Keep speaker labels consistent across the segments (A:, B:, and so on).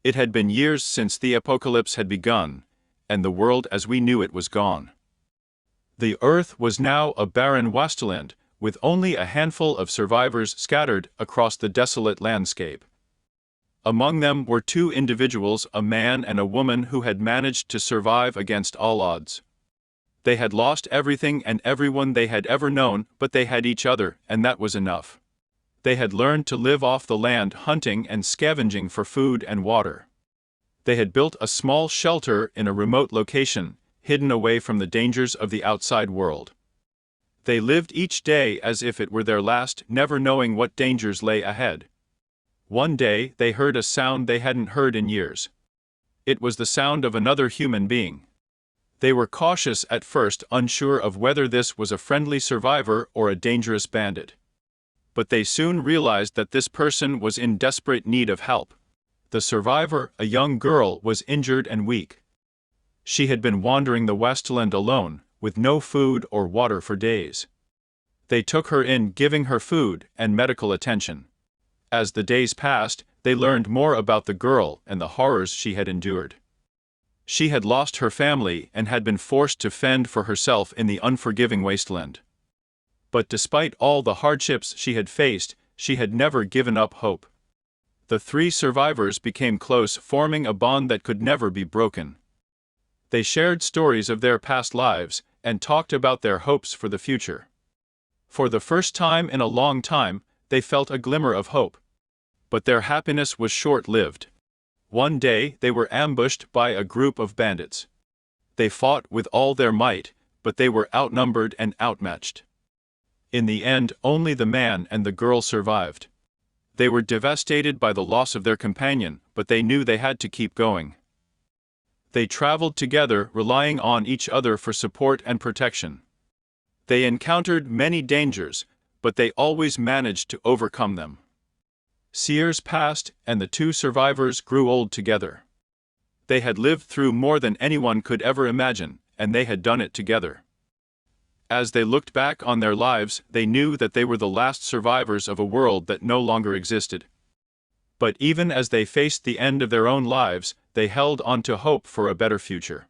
A: It had been years since the apocalypse had begun, and the world as we knew it was gone. The earth was now a barren wasteland, with only a handful of survivors scattered across the desolate landscape. Among them were two individuals, a man and a woman, who had managed to survive against all odds. They had lost everything and everyone they had ever known, but they had each other, and that was enough. They had learned to live off the land, hunting and scavenging for food and water. They had built a small shelter in a remote location, hidden away from the dangers of the outside world. They lived each day as if it were their last, never knowing what dangers lay ahead. One day, they heard a sound they hadn't heard in years. It was the sound of another human being. They were cautious at first, unsure of whether this was a friendly survivor or a dangerous bandit. But they soon realized that this person was in desperate need of help. The survivor, a young girl, was injured and weak. She had been wandering the wasteland alone, with no food or water for days. They took her in, giving her food and medical attention. As the days passed, they learned more about the girl and the horrors she had endured. She had lost her family and had been forced to fend for herself in the unforgiving wasteland. But despite all the hardships she had faced, she had never given up hope. The three survivors became close, forming a bond that could never be broken. They shared stories of their past lives and talked about their hopes for the future. For the first time in a long time, they felt a glimmer of hope. But their happiness was short-lived. One day, they were ambushed by a group of bandits. They fought with all their might, but they were outnumbered and outmatched. In the end, only the man and the girl survived. They were devastated by the loss of their companion, but they knew they had to keep going. They traveled together, relying on each other for support and protection. They encountered many dangers, but they always managed to overcome them. Years passed, and the two survivors grew old together. They had lived through more than anyone could ever imagine, and they had done it together. As they looked back on their lives, they knew that they were the last survivors of a world that no longer existed. But even as they faced the end of their own lives, they held on to hope for a better future.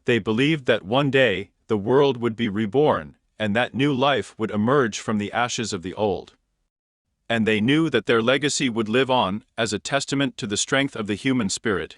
A: They believed that one day, the world would be reborn, and that new life would emerge from the ashes of the old. And they knew that their legacy would live on, as a testament to the strength of the human spirit.